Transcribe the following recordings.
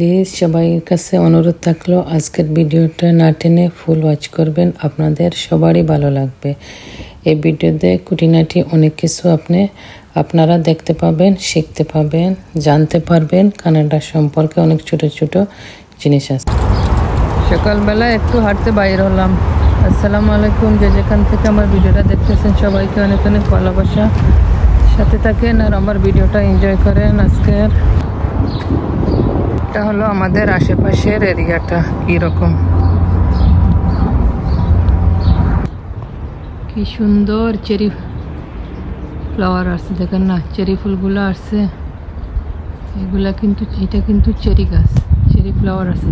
Please সবাইয়ের কাছে অনুরোধ থাকলো আজকের ভিডিওটা না টেনে ফুল ওয়াচ করবেন, আপনাদের সবারই ভালো লাগবে। এই ভিডিওতে খুঁটিনাটি অনেক কিছু আপনারা দেখতে পাবেন, শিখতে পাবেন, জানতে পারবেন। কানাডা সম্পর্কে অনেক ছোট ছোট জিনিস আছে। সকালবেলা একটু হাঁটতে বাইর হলাম। আসসালামু আলাইকুম, যে যেখান থেকে আমার ভিডিওটা দেখতেছেন সবাইকে অনেক অনেক ভালোবাসা। সাথে থাকেন আর আমার ভিডিওটা এনজয় করেন। আজকের এটা হলো আমাদের আশেপাশের এরিয়াটা কীরকম, কি সুন্দর চেরি ফ্লাওয়ার আসছে, দেখেন না চেরি ফুলগুলো আসছে। এগুলা কিন্তু এটা কিন্তু চেরি গাছ, চেরি ফ্লাওয়ার আছে।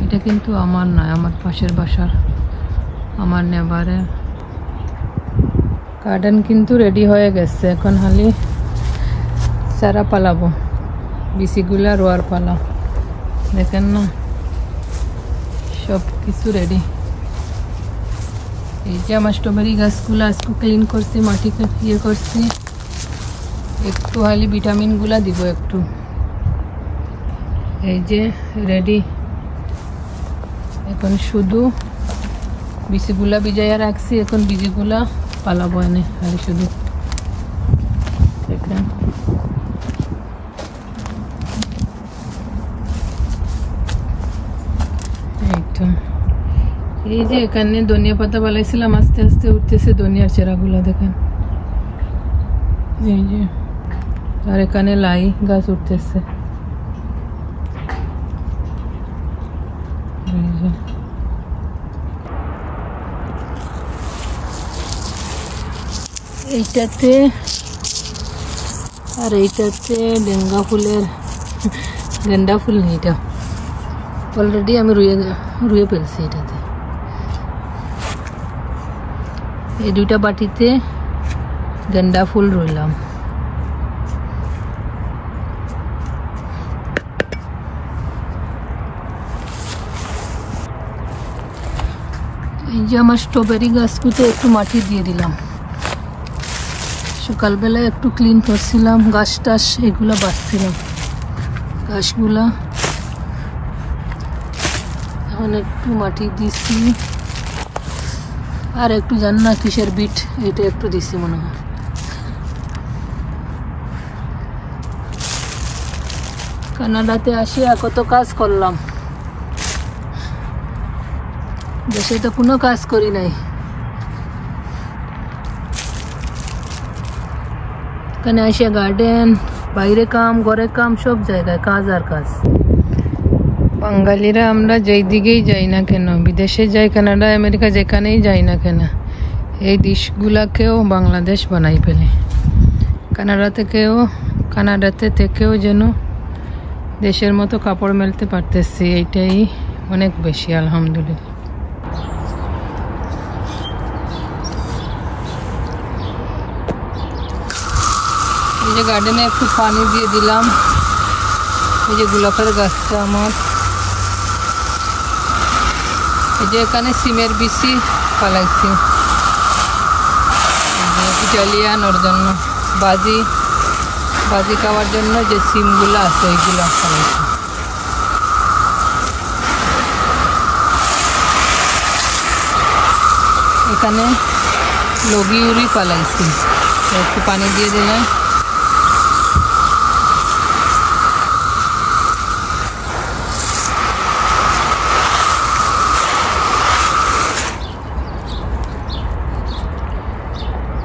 এটা কিন্তু আমার নয়, আমার পাশের বাসার, আমার নেবারের। গার্ডেন কিন্তু রেডি হয়ে গেছে, এখন খালি চারা পালাবো, বিচিগুলা রোয়ার পালা। দেখেন না সব কিছু রেডি। এই যে আমার স্ট্রবেরি গাছগুলো আজকে ক্লিন করছি, মাটিকে ইয়ে করছি, একটু খালি ভিটামিনগুলা দিব একটু। এই যে রেডি, এখন শুধু বিচিগুলা ভিজাইয়া রাখছি, এখন বীজগুলা পালাবো এনে খালি শুধু। দেখেন এই যে এখানে ধনিয়া পাতা বালাইছিলাম, আস্তে আস্তে উঠতেছে ধনিয়ার চেরাগুলো দেখেন। এই যে আর এখানে লাই গাছ উঠতেছে। এইটাতে আর এইটাতে গেন্দা ফুল নেই, এটা অলরেডি আমি রুয়ে ফেলছি। এটাতে এই দুইটা বাটিতে গেন্দা ফুল রইলাম। এই যে আমার স্ট্রবেরি গাছগুলো একটু মাটি দিয়ে দিলাম। সকালবেলায় একটু ক্লিন করছিলাম, গাছ টাছ এগুলো বাঁচছিলাম গাছগুলা। এখন একটু মাটি দিছি, আর একটু জান না কিসের বিট, এটা একটু দিছি মনে হয়। কানাডাতে আসিয়া কত কাজ করলাম, দেশে তো কোনো কাজ করি নাই। এখানে আসিয়া গার্ডেন, বাইরে কাম, ঘরে কাম, সব জায়গায় কাজ আর কাজ। বাঙালিরা আমরা যেই দিকেই যাই না কেন, বিদেশে যাই, কানাডা আমেরিকা যেখানেই যাই না কেন, এই দেশগুলাকেও বাংলাদেশ বানাই ফেলে। কানাডাতে থেকেও যেন দেশের মতো কাপড় মেলতে পারতেছি, এইটাই অনেক বেশি আলহামদুলিল্লাহ। এই যে গার্ডেনে একটু পানি দিয়ে দিলাম। এই যে গোলাপের গাছটা আমার, এই যে এখানে সিমের বিচি ফালাইছি ইটালিয়ানোর জন্য, বাজি খাওয়ার জন্য যে সিমগুলো আছে এইগুলো ফালাইছি। এখানে লগিউরি ফালাইছি, একটু পানি দিয়ে দিলাম।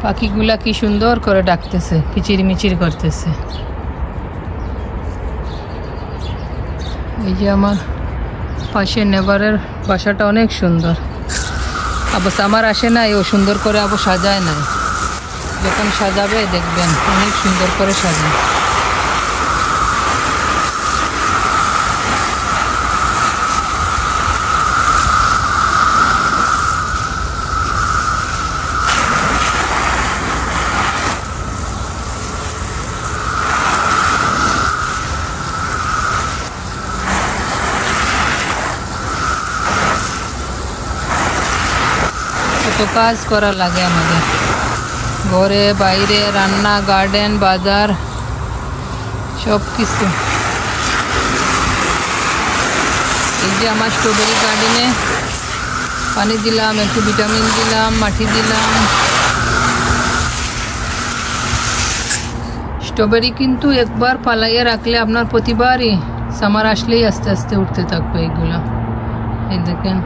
পাখিগুলা কি সুন্দর করে ডাকতেছে, কিচিরমিচির করতেছে। এই যে আমার পাশে নেবারের বাসাটা অনেক সুন্দর, অবশ্য আমার আসে নাই, ও সুন্দর করে আবার সাজায় নাই। যখন সাজাবে দেখবেন অনেক সুন্দর করে সাজায়। কত কাজ করা লাগে আমাদের, ঘরে বাইরে, রান্না, গার্ডেন, বাজার, সব কিছু। যে আমার স্ট্রবেরি গার্ডেনে পানি দিলাম, একটু ভিটামিন দিলাম, মাটি দিলাম। স্ট্রবেরি কিন্তু একবার পালাইয়ে রাখলে আপনার প্রতিবারই সামার আসলেই আস্তে আস্তে উঠতে থাকবে এইগুলা। এই দেখেন,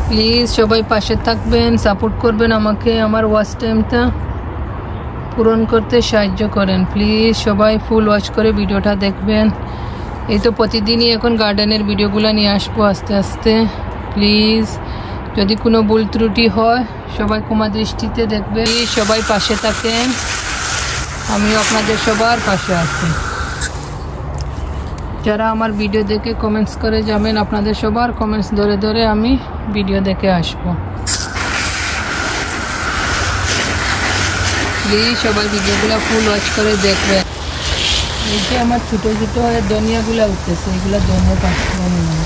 প্লিজ সবাই পাশে থাকবেন, সাপোর্ট করবেন আমাকে, আমার ওয়াচ টাইমটা পূরণ করতে সাহায্য করেন। প্লিজ সবাই ফুল ওয়াচ করে ভিডিওটা দেখবেন। এই তো প্রতিদিনই এখন গার্ডেনের ভিডিওগুলো নিয়ে আসবো আস্তে আস্তে। প্লিজ যদি কোনো ভুল ত্রুটি হয় সবাই ক্ষমা দৃষ্টিতে দেখবেন। সবাই পাশে থাকেন, আমিও আপনাদের সবার পাশে আছি। যারা আমার ভিডিও দেখে কমেন্টস করে যাবেন, আপনাদের সবার কমেন্টস ধরে ধরে আমি ভিডিও দেখে আসবো। প্লিজ সবাই ভিডিওগুলো ফুল ওয়াচ করে দেখবেন। এই যে আমার ছোটো ছোটো ধনিয়াগুলো উঠতেছে, এগুলো ধনিয়া পাঁচটা নিয়ে,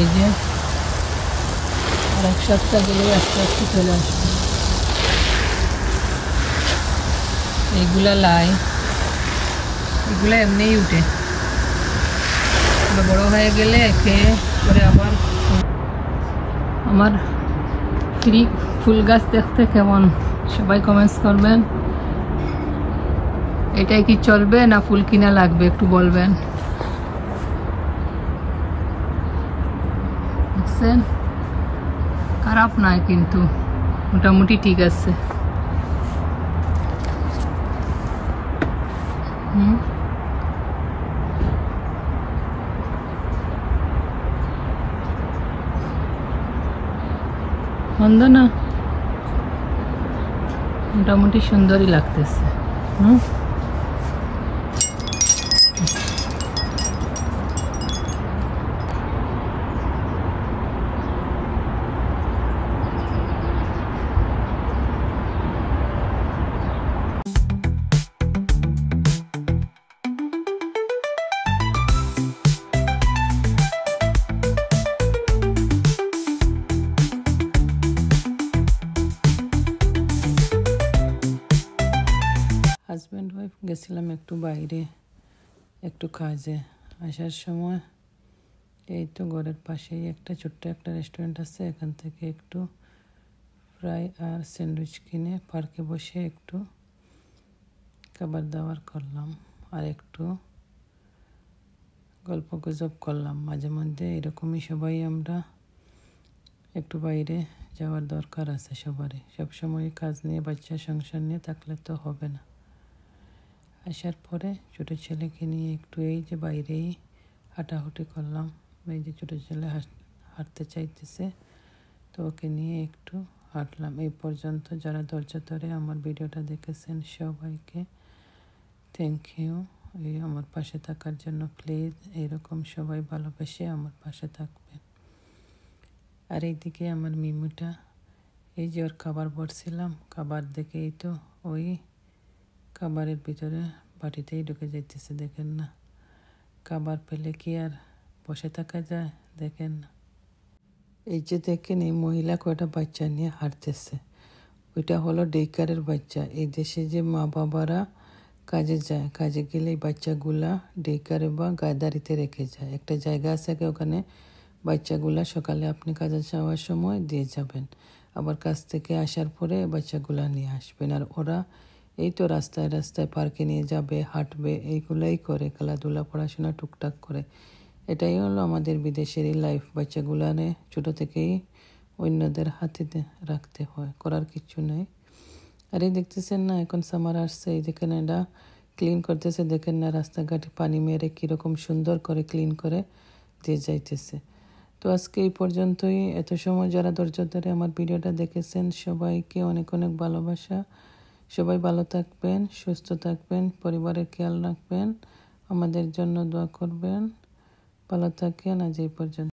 এই যে আর এক সপ্তাহ গেলে আস্তে আস্তে চলে আসবে। এইগুলা লাই, এগুলো এমনিই উঠে, বড় হয়ে গেলে খেয়ে পরে আবার। আমার ফ্রি ফুল গাছ দেখতে কেমন সবাই কমেন্টস করবেন। এটাই কি চলবে না ফুল কিনা লাগবে একটু বলবেন। দেখছেন, খারাপ নয় কিন্তু মোটামুটি ঠিক আছে। মন্দ না, মোটামুটি সুন্দরই লাগতেছে। হাজব্যান্ড ওয়াইফ গেছিলাম একটু বাইরে, একটু কাজে। আসার সময় এই তো ঘরের পাশেই একটা ছোট্ট একটা রেস্টুরেন্ট আছে, এখান থেকে একটু ফ্রাই আর স্যান্ডউইচ কিনে পার্কে বসে একটু খাবার দাবার করলাম আর একটু গল্প গুজব করলাম। মাঝে মধ্যে এরকমই সবাই আমরা একটু বাইরে যাওয়ার দরকার আছে সবারই। সবসময় কাজ নিয়ে বাচ্চা সংসার নিয়ে থাকলে তো হবে না। আসার পরে ছোটো ছেলেকে নিয়ে একটু এই যে বাইরেই হাঁটাহুটি করলাম। এই যে ছোটো ছেলে হাঁটতে চাইতেছে, তো ওকে নিয়ে একটু হাঁটলাম। এই পর্যন্ত যারা ধৈর্য ধরে আমার ভিডিওটা দেখেছেন সবাইকে থ্যাংক ইউ এই আমার পাশে থাকার জন্য। প্লিজ এইরকম সবাই ভালোবেসে আমার পাশে থাকবেন। আর এইদিকে আমার মিমুটা, এই যে ওর খাবার বলছিলাম, খাবার দেখেই তো ওই খাবারের ভিতরে বাটিতেই ঢুকে যাইতেছে। দেখেন না, খাবার পেলে কি আর বসে থাকা যায়? দেখেন না, এই যে দেখেন এই মহিলা কয়টা বাচ্চা নিয়ে হাঁটতেছে। ওইটা হলো ডেইকারের বাচ্চা। এই দেশে যে মা বাবারা কাজে যায়, কাজে গেলে এই বাচ্চাগুলা ডেইকারে বা গাদারিতে রেখে যায়। একটা জায়গা আছে, ওখানে বাচ্চাগুলা সকালে আপনি কাজে যাওয়ার সময় দিয়ে যাবেন, আবার কাজ থেকে আসার পরে বাচ্চাগুলা নিয়ে আসবেন। আর ওরা এই তো রাস্তায় রাস্তায় পার্কে নিয়ে যাবে, হাঁটবে, এইগুলাই করে, খেলাধুলা পড়াশোনা টুকটাক করে। এটাই হলো আমাদের বিদেশের এই লাইফ। বাচ্চাগুলারে ছোটো থেকেই অন্যদের হাতে রাখতে হয়, করার কিছু নেই। আর এই দেখতেছেন না, এখন সামার আসছে, এই দেখেন এটা ক্লিন করতেছে। দেখেন না রাস্তাঘাটে পানি মেরে কীরকম সুন্দর করে ক্লিন করে দিয়ে যাইতেছে। তো আজকে এই পর্যন্তই। এত সময় যারা ধৈর্য ধরে আমার ভিডিওটা দেখেছেন সবাইকে অনেক অনেক ভালোবাসা। সবাই ভালো থাকবেন, সুস্থ থাকবেন, পরিবারের খেয়াল রাখবেন, আমাদের জন্য দোয়া করবেন। ভালো থাকেন, আজ এই পর্যন্ত।